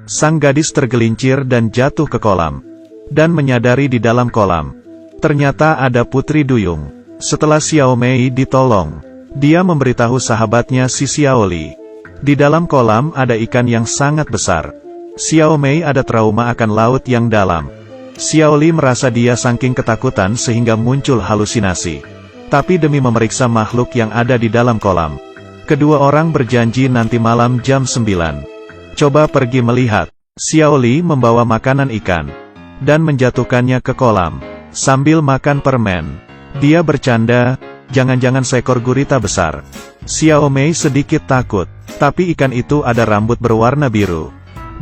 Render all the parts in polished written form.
Sang gadis tergelincir dan jatuh ke kolam. Dan menyadari di dalam kolam, ternyata ada Putri Duyung. Setelah Xiao Mei ditolong, dia memberitahu sahabatnya si Xiao Li. Di dalam kolam ada ikan yang sangat besar. Xiao Mei ada trauma akan laut yang dalam. Xiao Li merasa dia saking ketakutan sehingga muncul halusinasi. Tapi demi memeriksa makhluk yang ada di dalam kolam, kedua orang berjanji nanti malam jam 9. Coba pergi melihat. Xiao Li membawa makanan ikan dan menjatuhkannya ke kolam. Sambil makan permen, dia bercanda, jangan-jangan seekor gurita besar. Xiao Mei sedikit takut, tapi ikan itu ada rambut berwarna biru.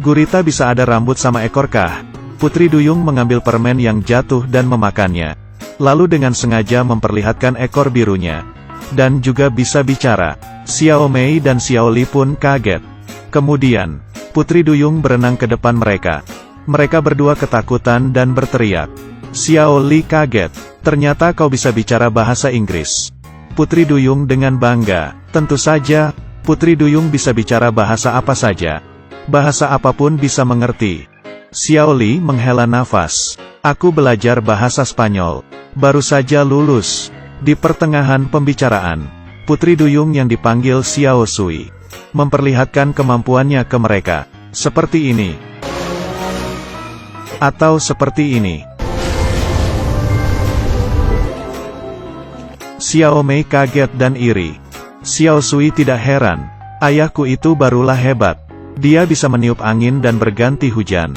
Gurita bisa ada rambut sama ekor kah? Putri Duyung mengambil permen yang jatuh dan memakannya. Lalu dengan sengaja memperlihatkan ekor birunya. Dan juga bisa bicara. Xiao Mei dan Xiao Li pun kaget. Kemudian, Putri Duyung berenang ke depan mereka. Mereka berdua ketakutan dan berteriak. Xiao Li kaget. Ternyata kau bisa bicara bahasa Inggris. Putri Duyung dengan bangga. Tentu saja, Putri Duyung bisa bicara bahasa apa saja. Bahasa apapun bisa mengerti. Xiao Li menghela nafas. Aku belajar bahasa Spanyol. Baru saja lulus. Di pertengahan pembicaraan, Putri Duyung yang dipanggil Xiao Sui memperlihatkan kemampuannya ke mereka. Seperti ini. Atau seperti ini. Xiao Mei kaget dan iri. Xiao Sui tidak heran. Ayahku itu barulah hebat. Dia bisa meniup angin dan berganti hujan.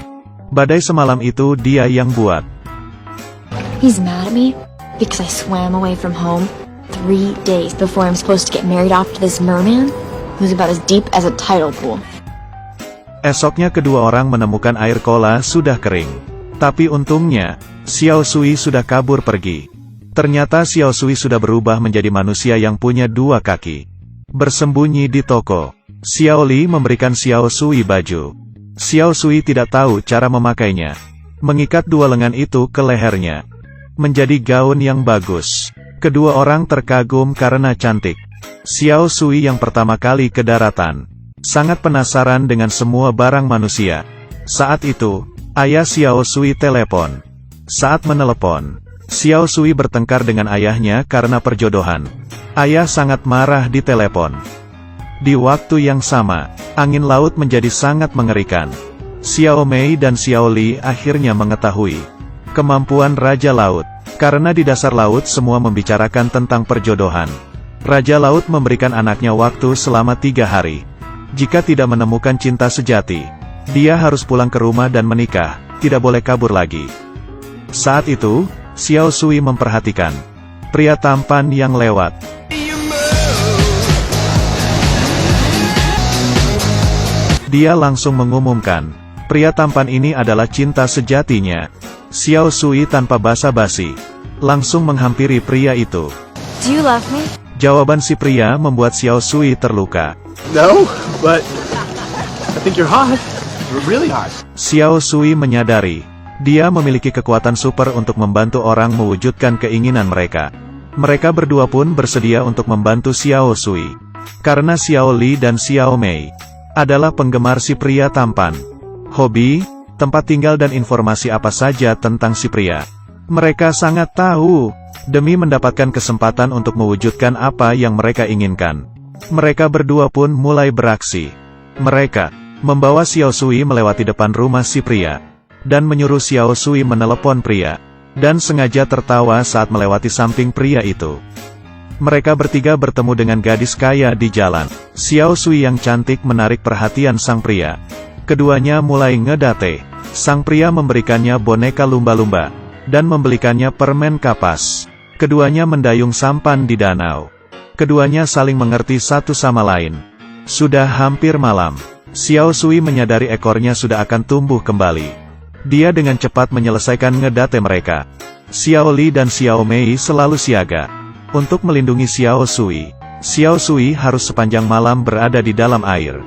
Badai semalam itu dia yang buat. He's mad at me because I swam away from home 3 days before I'm supposed to get married off to this merman who's about as deep as a tidal pool. Esoknya kedua orang menemukan air kola sudah kering. Tapi untungnya, Xiao Sui sudah kabur pergi. Ternyata Xiao Sui sudah berubah menjadi manusia yang punya 2 kaki. Bersembunyi di toko, Xiao Li memberikan Xiao Sui baju. Xiao Sui tidak tahu cara memakainya. Mengikat 2 lengan itu ke lehernya. Menjadi gaun yang bagus. Kedua orang terkagum karena cantik. Xiao Sui yang pertama kali ke daratan, sangat penasaran dengan semua barang manusia. Saat itu, ayah Xiao Sui telepon. Saat menelepon, Xiao Sui bertengkar dengan ayahnya karena perjodohan. Ayah sangat marah di telepon. Di waktu yang sama, angin laut menjadi sangat mengerikan. Xiao Mei dan Xiao Li akhirnya mengetahui kemampuan Raja Laut. Karena di dasar laut semua membicarakan tentang perjodohan. Raja Laut memberikan anaknya waktu selama 3 hari. Jika tidak menemukan cinta sejati, dia harus pulang ke rumah dan menikah, tidak boleh kabur lagi. Saat itu, Xiao Sui memperhatikan pria tampan yang lewat. Dia langsung mengumumkan, pria tampan ini adalah cinta sejatinya. Xiao Sui tanpa basa-basi langsung menghampiri pria itu. Do you love me? Jawaban si pria membuat Xiao Sui terluka. No, but I think you're hot. You're really hot. Xiao Sui menyadari, dia memiliki kekuatan super untuk membantu orang mewujudkan keinginan mereka. Mereka berdua pun bersedia untuk membantu Xiao Sui. Karena Xiao Li dan Xiao Mei adalah penggemar si pria tampan. Hobi, tempat tinggal dan informasi apa saja tentang si pria. Mereka sangat tahu, demi mendapatkan kesempatan untuk mewujudkan apa yang mereka inginkan. Mereka berdua pun mulai beraksi. Mereka membawa Xiao Sui melewati depan rumah si pria, dan menyuruh Xiao Sui menelepon pria, dan sengaja tertawa saat melewati samping pria itu. Mereka bertiga bertemu dengan gadis kaya di jalan. Xiao Sui yang cantik menarik perhatian sang pria. Keduanya mulai ngedate. Sang pria memberikannya boneka lumba-lumba, dan membelikannya permen kapas. Keduanya mendayung sampan di danau. Keduanya saling mengerti satu sama lain. Sudah hampir malam. Xiao Sui menyadari ekornya sudah akan tumbuh kembali. Dia dengan cepat menyelesaikan ngedate mereka. Xiao Li dan Xiao Mei selalu siaga untuk melindungi Xiao Sui. Xiao Sui harus sepanjang malam berada di dalam air,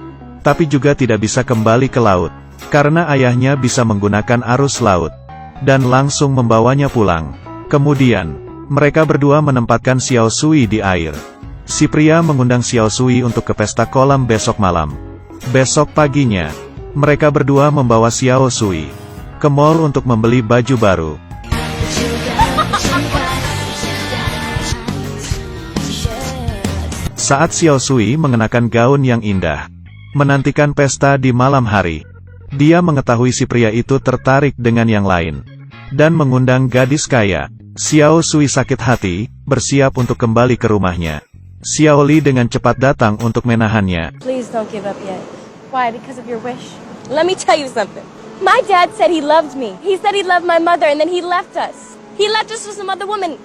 tapi juga tidak bisa kembali ke laut. Karena ayahnya bisa menggunakan arus laut, dan langsung membawanya pulang. Kemudian, mereka berdua menempatkan Xiao Sui di air. Si pria mengundang Xiao Sui untuk ke pesta kolam besok malam. Besok paginya, Mereka berdua membawa Xiao Sui ke mall untuk membeli baju baru. Saat Xiao Sui mengenakan gaun yang indah, menantikan pesta di malam hari, dia mengetahui si pria itu tertarik dengan yang lain, dan mengundang gadis kaya. Xiao Sui sakit hati, bersiap untuk kembali ke rumahnya. Xiao Li dengan cepat datang untuk menahannya. Please don't give up yet. Why? Because of your wish? Let me tell you something. My dad said he loved me. He said he loved my mother and then he left us. He left us with some other woman.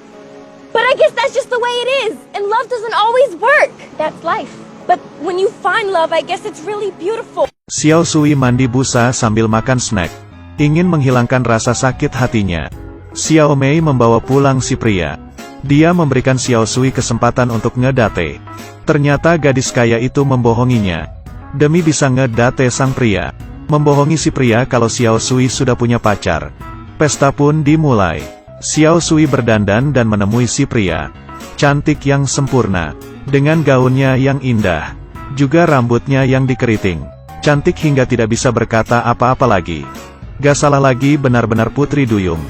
But I guess that's just the way it is. And love doesn't always work. That's life. But when you find love, I guess it's really beautiful. Xiao Sui mandi busa sambil makan snack, ingin menghilangkan rasa sakit hatinya. Xiao Mei membawa pulang si pria. Dia memberikan Xiao Sui kesempatan untuk ngedate. Ternyata gadis kaya itu membohonginya. Demi bisa ngedate sang pria, membohongi si pria kalau Xiao Sui sudah punya pacar. Pesta pun dimulai. Xiao Sui berdandan dan menemui si pria. Cantik yang sempurna, dengan gaunnya yang indah, juga rambutnya yang dikeriting. Cantik hingga tidak bisa berkata apa-apa lagi. Gak salah lagi, benar-benar putri duyung.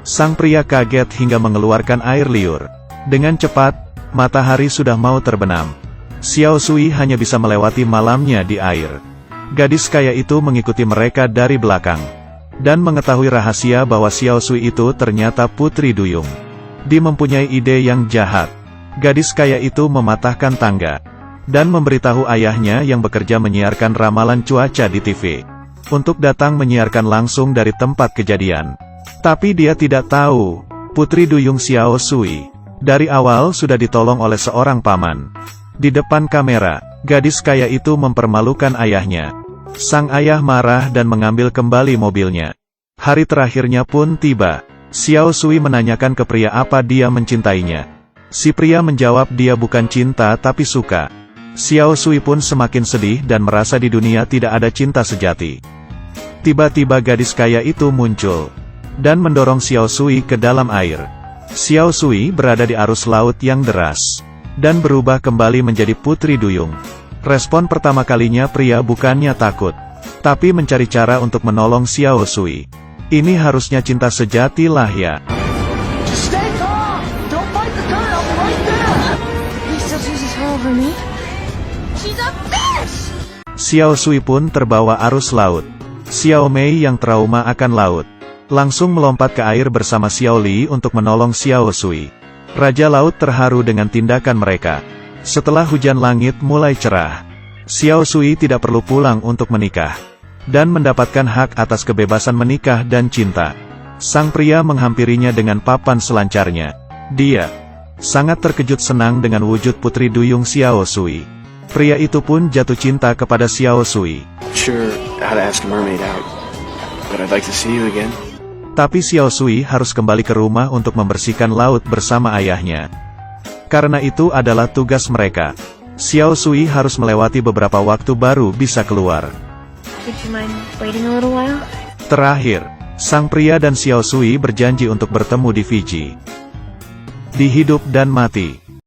Sang pria kaget hingga mengeluarkan air liur. Dengan cepat, matahari sudah mau terbenam. Xiao Sui hanya bisa melewati malamnya di air. Gadis kaya itu mengikuti mereka dari belakang, dan mengetahui rahasia bahwa Xiao Sui itu ternyata putri duyung. Dia mempunyai ide yang jahat. Gadis kaya itu mematahkan tangga, dan memberitahu ayahnya yang bekerja menyiarkan ramalan cuaca di TV, untuk datang menyiarkan langsung dari tempat kejadian. Tapi dia tidak tahu, putri duyung Xiao Sui dari awal sudah ditolong oleh seorang paman. Di depan kamera, gadis kaya itu mempermalukan ayahnya. Sang ayah marah dan mengambil kembali mobilnya. Hari terakhirnya pun tiba. Xiao Sui menanyakan ke pria apa dia mencintainya. Si pria menjawab dia bukan cinta tapi suka. Xiao Sui pun semakin sedih dan merasa di dunia tidak ada cinta sejati. Tiba-tiba gadis kaya itu muncul, dan mendorong Xiao Sui ke dalam air. Xiao Sui berada di arus laut yang deras, dan berubah kembali menjadi putri duyung. Respon pertama kalinya pria bukannya takut, tapi mencari cara untuk menolong Xiao Sui. Ini harusnya cinta sejati lah ya. Just stay calm! Don't fight the current, I'll be right there! He still chooses her over me? She's a fish! Xiao Sui pun terbawa arus laut. Xiao Mei yang trauma akan laut, langsung melompat ke air bersama Xiao Li untuk menolong Xiao Sui. Raja Laut terharu dengan tindakan mereka. Setelah hujan langit mulai cerah, Xiao Sui tidak perlu pulang untuk menikah, dan mendapatkan hak atas kebebasan menikah dan cinta. Sang pria menghampirinya dengan papan selancarnya. Dia sangat terkejut senang dengan wujud putri duyung Xiao Sui. Pria itu pun jatuh cinta kepada Xiao Sui. Sure how to ask a mermaid out, but I'd like to see you again. Tapi Xiao Sui harus kembali ke rumah untuk membersihkan laut bersama ayahnya. Karena itu adalah tugas mereka. Xiao Sui harus melewati beberapa waktu baru bisa keluar. Would you mind waiting a little while? Terakhir, sang pria dan Xiao Sui berjanji untuk bertemu di Fiji. Di Hidup dan Mati.